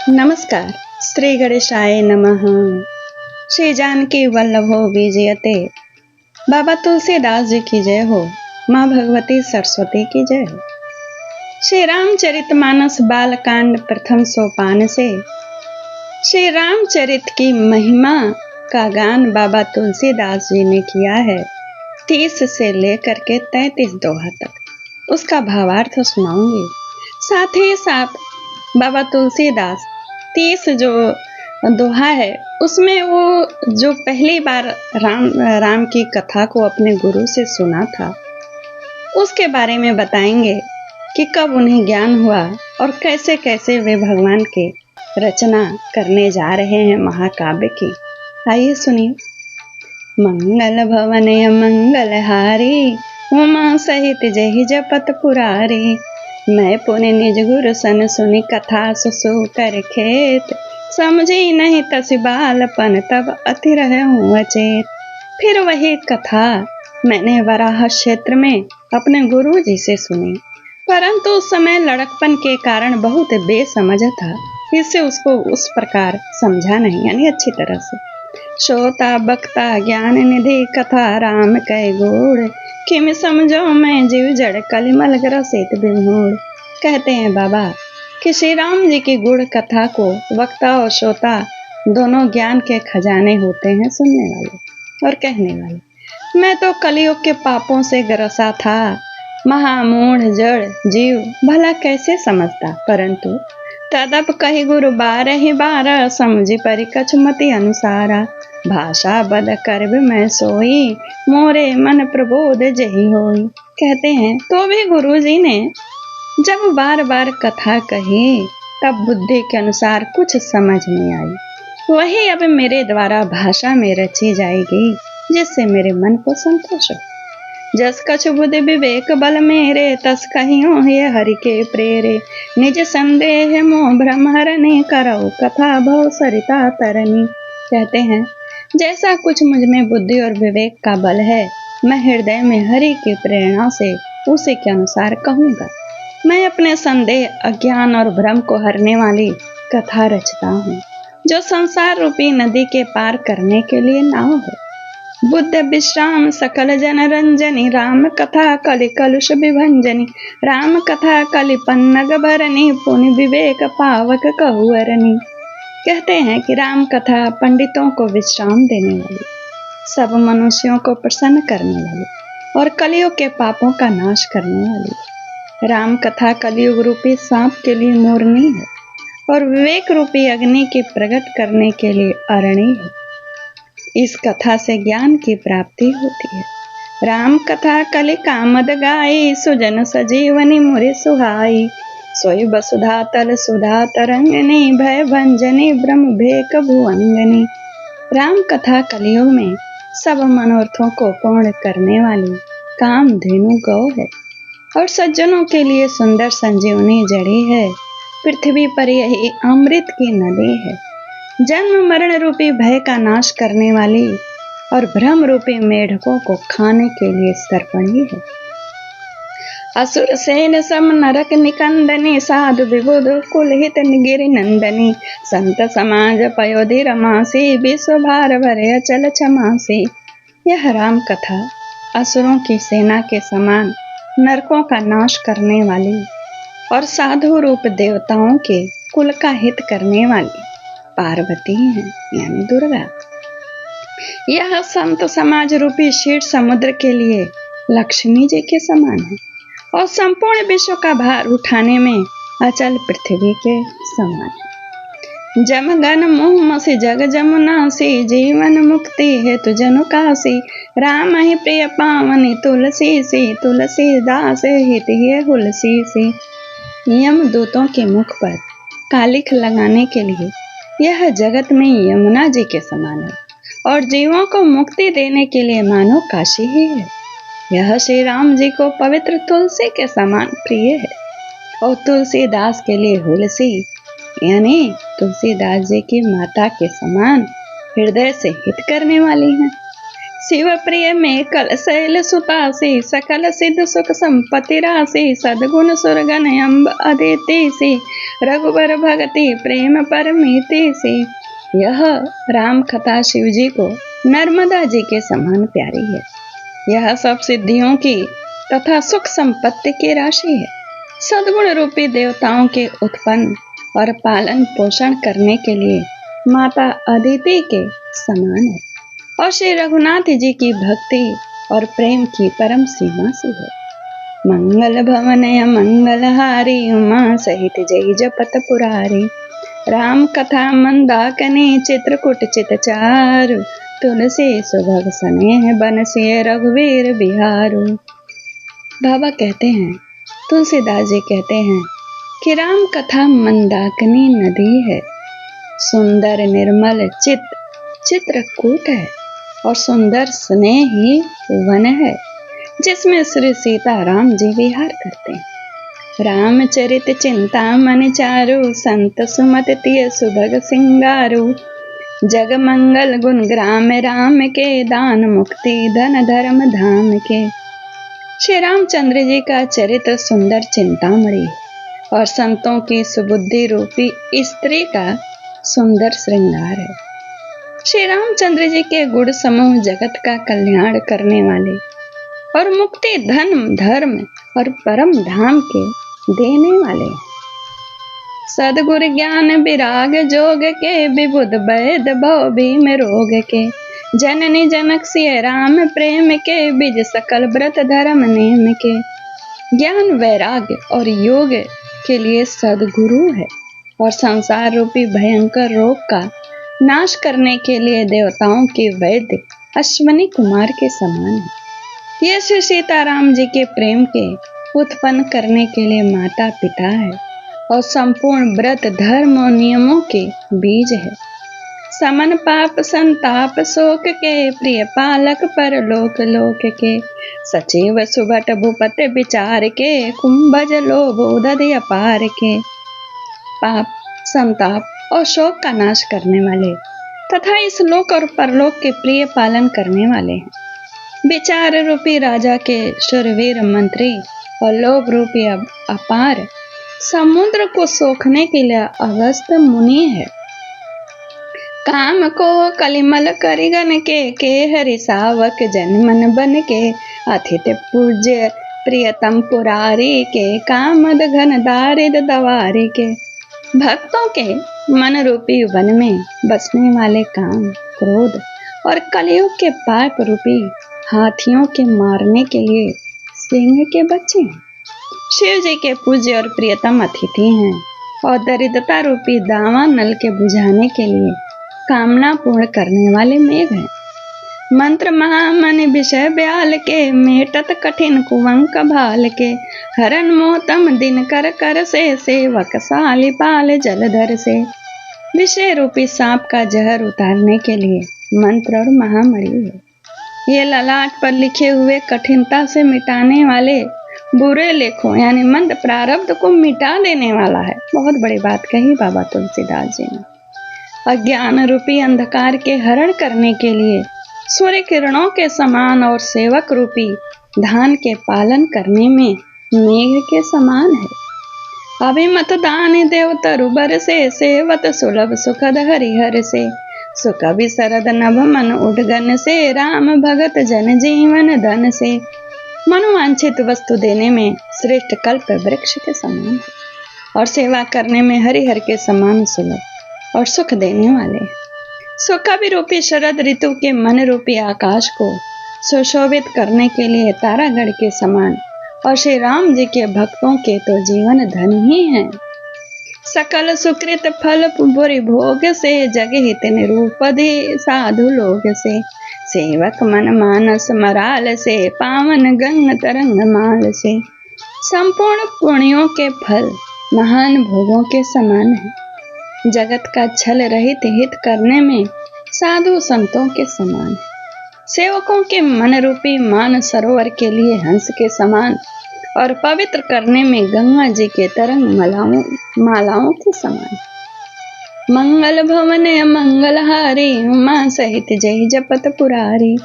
नमस्कार। श्री गणेशाय नमः। श्री जानकी वल्लभो विजयते। बाबा तुलसीदास जी की जय हो। माँ भगवती सरस्वती की जय हो। श्री रामचरितमानस बालकांड प्रथम सोपान से श्री रामचरित की महिमा का गान बाबा तुलसीदास जी ने किया है। 30 से लेकर के 33 दोहा तक उसका भावार्थ सुनाऊंगी। साथ ही साथ बाबा तुलसीदास 30 जो दोहा है उसमें वो जो पहली बार राम की कथा को अपने गुरु से सुना था उसके बारे में बताएंगे कि कब उन्हें ज्ञान हुआ और कैसे कैसे वे भगवान के रचना करने जा रहे हैं महाकाव्य की। आइए सुनिए। मंगल भवन मंगल हारी, उमा सहित जहि जपत पुरारी। मैं पुनि निज गुरु सन सुनी कथा सुसु कर खेत। समझी नहीं तस बालपन तब अति रहूं अचेत। फिर वही कथा मैंने वराह क्षेत्र में अपने गुरु जी से सुनी, परंतु उस समय लड़कपन के कारण बहुत बेसमझ था, इससे उसको उस प्रकार समझा नहीं, यानी अच्छी तरह से। श्रोता बक्ता ज्ञान निधि कथा राम कै गुण, किम समझो मैं जीव जड़ कलिमल ग्रसित विमूढ़। कहते हैं बाबा कि श्री राम जी की गुण कथा को वक्ता और श्रोता दोनों ज्ञान के खजाने होते हैं, सुनने वाले और कहने वाले। मैं तो कलयुग के पापों से ग्रसा था, महामूढ़ जड़ जीव भला कैसे समझता, परंतु तदप कही गुरु 12 समझी परि कछुमति अनुसारा। भाषा बद करब मैं सोई, मोरे मन प्रबोध जही होई। कहते हैं तो भी गुरु जी ने जब बार बार कथा कही तब बुद्धि के अनुसार कुछ समझ नहीं आई। वही अब मेरे द्वारा भाषा में रची जाएगी जिससे मेरे मन को संतोष हो। जस कछु बुद्धि विवेक बल मेरे, तस कहियो ये हरि के प्रेरे। निज संदेह मोह भ्रम हरने, करौ कथा भव सरिता तरनी। कहते हैं जैसा कुछ मुझ में बुद्धि और विवेक का बल है, मैं हृदय में हरि की प्रेरणा से उसी के अनुसार कहूँगा। मैं अपने संदेह अज्ञान और भ्रम को हरने वाली कथा रचता हूँ, जो संसार रूपी नदी के पार करने के लिए नाव है। बुद्ध विश्राम सकल जन रंजनी, राम कथा कलि कलुष विभंजनी। राम कथा कलि पन्नग भरनी, पुनि विवेक पावक कहुअरनी। कहते हैं कि राम कथा पंडितों को विश्राम देने वाली, सब मनुष्यों को प्रसन्न करने वाली और कलयुग के पापों का नाश करने वाली। राम कथा कलयुग रूपी सांप के लिए मोरनी है और विवेक रूपी अग्नि की प्रकट करने के लिए अरणी है। इस कथा से ज्ञान की प्राप्ति होती है। राम कथा कलि कामद गाई, सुजन सजीवनी मुरे सुहाई। सोई वसुधा तल सुधा तरंगनी, भय भंजनी ब्रह्म भेक भुवंगनी। राम कथा कलयुग में सब मनोरथों को पूर्ण करने वाली कामधेनु गौ है और सज्जनों के लिए सुंदर संजीवनी जड़ी है। पृथ्वी पर यही अमृत की नदी है। जन्म मरण रूपी भय का नाश करने वाली और भ्रम रूपी मेढकों को खाने के लिए सर्पणी है। असुर सेन सम नरक निकंदनी, साधु विबुध कुलहित गिरि नंदनी। संत समाज पयोधि रमासी, विश्व भार भरे अचल क्षमासी। यह राम कथा असुरों की सेना के समान नरकों का नाश करने वाली और साधु रूप देवताओं के कुल का हित करने वाली पार्वती है, यानी दुर्गा। यह संत समाज रूपी क्षीर समुद्र के लिए लक्ष्मी जी के समान है और संपूर्ण विश्व का भार उठाने में अचल पृथ्वी के समान है। जमगन मुँह मसी जग जमुनासी, जीवन मुक्ति हेतु जनु कासी। राम ही प्रिय पावनी तुलसी सी, तुलसी दास हित ये हुलसी सी। यम दूतों के मुख पर कालिख लगाने के लिए यह जगत में यमुना जी के समान है और जीवों को मुक्ति देने के लिए मानो काशी ही है। यह श्री राम जी को पवित्र तुलसी के समान प्रिय है और तुलसीदास के लिए हुलसी, यानी तुलसीदास जी की माता के समान हृदय से हित करने वाली है। शिव प्रिय में कल शैल सुतासी, सकल सिद्ध सुख संपत्ति राशि, सद्गुण सुरगन अम्ब अदिति सी, रघुबर भगति प्रेम परमीति सी। यह राम कथा शिव जी को नर्मदा जी के समान प्यारी है। यह सब सिद्धियों की तथा सुख संपत्ति की राशि है। सद्गुण रूपी देवताओं के उत्पन्न और पालन पोषण करने के लिए माता अदिति के समान है और श्री रघुनाथ जी की भक्ति और प्रेम की परम सीमा सी है। मंगल भवनय मंगलहारी, उमा सहित जय जपत पुरारी, राम कथा मंदाकिनी चित्रकूट चित चारु, तुलसी सुभग स्नेह बनसिय रघुवीर बिहारू। बाबा कहते हैं, तुलसीदास जी कहते हैं कि राम कथा मंदाकिनी नदी है, सुंदर निर्मल चित्रकूट है और सुंदर स्नेह ही वन है जिसमें श्री सीता राम जी विहार करते हैं। रामचरित चिंता मन चारु, संत सुमत तिय सुभग सिंगारू, जग मंगल गुण ग्राम राम के, दान मुक्ति धन धर्म धाम के। श्री रामचंद्र जी का चरित्र सुंदर चिंतामणि और संतों की सुबुद्धि रूपी स्त्री का सुंदर श्रृंगार है। श्री रामचंद्र जी के गुण समूह जगत का कल्याण करने वाले और मुक्ति धन धर्म और परम धाम के देने वाले हैं। सद्गुर ज्ञान विराग जोग के, विबुध वैद भव भीम रोग के, जननी जनक सिय राम प्रेम के, बीज सकल व्रत धर्म नेम के। ज्ञान वैराग्य और योग के लिए सद्गुरु है और संसार रूपी भयंकर रोग का नाश करने के लिए देवताओं के वैद्य अश्वनी कुमार के समान है। यह श्री सीताराम जी के प्रेम के उत्पन्न करने के लिए माता पिता है और संपूर्ण व्रत धर्म और नियमों के बीज है। समन पाप संताप शोक के, प्रिय पालक पर लोक लोक के, सचिव सुभट भूपत विचार के, कुंभज लोभ उदधि अपार के। पाप संताप और शोक का नाश करने वाले तथा इस लोक और परलोक के प्रिय पालन करने वाले हैं। विचार रूपी राजा के शूरवीर मंत्री और लोभ रूपी अपार समुद्र को सोखने के लिए अगस्त मुनि है। काम को कलिमल करिगन के हरि सावक जनमन बन के, अतिथि पूज्य प्रियतम पुरारी के, कामद घन दारिद दवारी के। भक्तों के मन रूपी वन में बसने वाले काम क्रोध और कलयुग के पाप रूपी हाथियों के मारने के लिए सिंह के बच्चे हैं। शिव जी के पूज्य और प्रियतम अतिथि हैं और दरिद्रता रूपी दावा नल के बुझाने के लिए कामना पूर्ण करने वाले मेघ हैं। मंत्र महामनि विषय ब्याल के, मेटत कठिन कुवंक भाल के, हरण मोतम दिन कर कर से, सेवक साली पाल जलधर से। विषय रूपी सांप का जहर उतारने के लिए मंत्र और महामणि है। ये ललाट पर लिखे हुए कठिनता से मिटाने वाले बुरे लेखों यानी मंद प्रारब्ध को मिटा देने वाला है। बहुत बड़ी बात कही बाबा तुलसीदास जी ने। अज्ञान रूपी अंधकार के हरण करने के लिए सूर्य किरणों के समान और सेवक रूपी धान के पालन करने में मेघ के समान है। अभिमत दान देव तरुबर से, सेवत सुलभ सुखद हरिहर से, सुख विशरद नभ मन उद्गन से, राम भगत जन जीवन धन से। मनोवांछित वस्तु देने में श्रेष्ठ कल्प वृक्ष के समान है और सेवा करने में हरिहर के समान सुलभ और सुख देने वाले हैं। सुख रूपी शरद ऋतु के मन रूपी आकाश को सुशोभित करने के लिए तारागढ़ के समान और श्री राम जी के भक्तों के तो जीवन धन ही है। सकल सुकृत फल बुरी भोग से, जग हित निरूपधि साधु लोग से, सेवक मन मानस मराल से, पावन गंग तरंग माल से। संपूर्ण पुण्यों के फल महान भोगों के समान है। जगत का छल रहित हित करने में साधु संतों के समान है। सेवकों के मन रूपी मान सरोवर के लिए हंस के समान और पवित्र करने में गंगा जी के तरंग मालाओं के समान। मंगल भवन मंगलहारी, उमा सहित जय जपत पुरारी,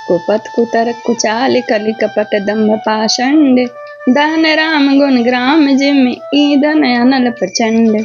कुपथ कुतर्क कुचाल कलि कपट दंभ पाषंड दान राम गुण ग्राम जिम ईंधन अनल प्रचंड।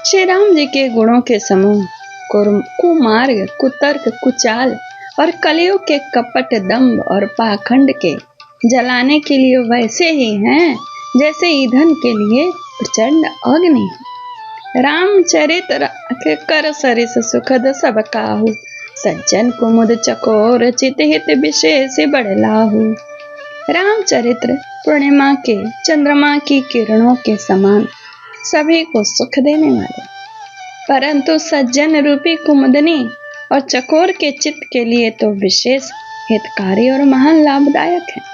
श्री राम जी के गुणों के समूह कुमार्ग, कुतर्क, कुचाल और कलियुग के कपट, दंभ और पाखंड के जलाने के लिए वैसे ही हैं जैसे ईंधन के लिए प्रचंड अग्नि। रामचरित्र कर सरिस सुखद सब काहू, सज्जन कुमुद चकोर चित हित विशेष बढ़लाहू। रामचरित्र पूर्णिमा के चंद्रमा की किरणों के समान सभी को सुख देने वाले, परंतु सज्जन रूपी कुमुदनी और चकोर के चित्त के लिए तो विशेष हितकारी और महान लाभदायक है।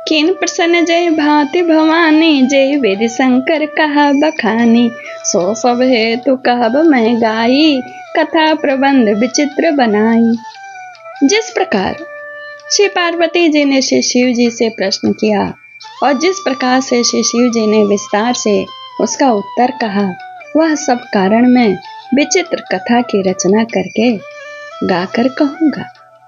किन प्रसन्न जय भांति भवानी, जय वेद शंकर कहा बखानी, सो सब हेतु कहब मैं गाई, कथा प्रबंध विचित्र बनाई। जिस प्रकार श्री पार्वती जी ने श्री शिव जी से प्रश्न किया और जिस प्रकार से श्री शिव जी ने विस्तार से उसका उत्तर कहा, वह सब कारण मैं विचित्र कथा की रचना करके गाकर कहूँगा।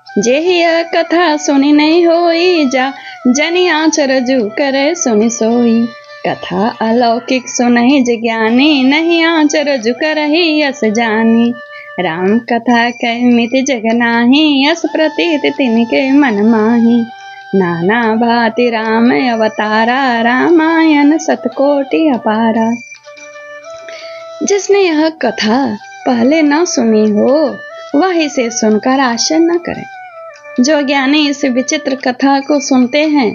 जे यह कथा सुनी नहीं होई, जा जनि आचर जू करे सुनि सोई। कथा अलौकिक सुनहि जिज्ञानी, नहीं आचर जू करहि यस जानी। राम कथा कह मित जग नाही, यस प्रतीत तिनके मन माही। नाना भांति राम अवतारा, रामायण सतकोटि अपारा। जिसने यह कथा पहले न सुनी हो, वह इसे सुनकर आश्चर्य न करे। जो ज्ञानी इस विचित्र कथा को सुनते हैं,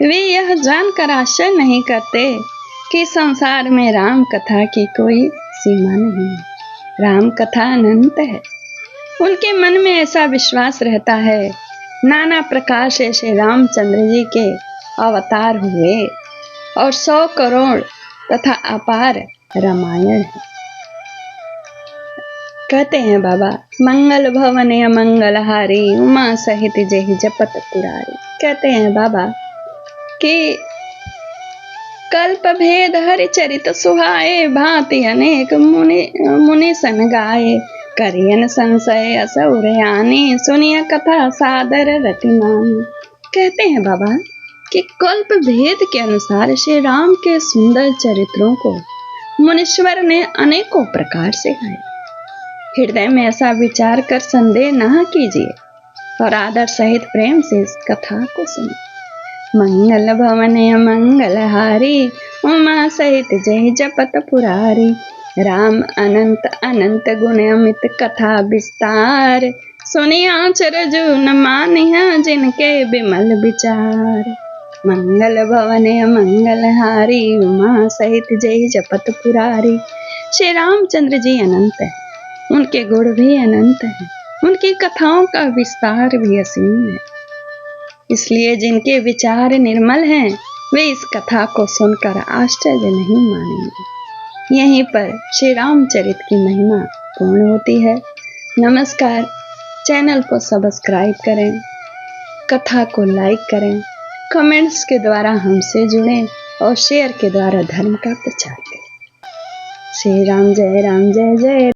वे यह जानकर आश्चर्य नहीं करते कि संसार में राम कथा की कोई सीमा नहीं है, राम कथा अनंत है। उनके मन में ऐसा विश्वास रहता है, नाना प्रकार से श्री रामचंद्र जी के अवतार हुए और 100 करोड़ तथा अपार रामायण है। कहते हैं बाबा, मंगल भवन अमंगलहारी, उमा सहित जहि जपत पुरारी। कहते हैं बाबा कि कल्प भेद हरि चरित सुहाए, भांति अनेक मुनि सन गाए। करियन संशय असुरयानी, सुनिय कथा सादर रतिमानी। कहते हैं बाबा कि कल्प भेद के अनुसार श्री राम के सुंदर चरित्रों को मुनीश्वर ने अनेकों प्रकार से गाया। हृदय में ऐसा विचार कर संदेह न कीजिए और आदर सहित प्रेम से इस कथा को सुनिए। मंगल भवन मंगलहारी, उमा सहित जय जपत पुरारी। राम अनंत अनंत गुण अमित कथा विस्तार, सुनि आचर जू न मानिह जिनके विमल विचार। मंगल भवन मंगलहारी, उमा सहित जय जपत पुरारी। श्री रामचंद्र जी अनंत है, उनके गुण भी अनंत हैं, उनकी कथाओं का विस्तार भी असीम है। इसलिए जिनके विचार निर्मल हैं, वे इस कथा को सुनकर आश्चर्य नहीं मानेंगे। यहीं पर श्री रामचरित की महिमा पूर्ण होती है। नमस्कार। चैनल को सब्सक्राइब करें, कथा को लाइक करें, कमेंट्स के द्वारा हमसे जुड़ें और शेयर के द्वारा धर्म का प्रचार करें। श्री राम जय जय।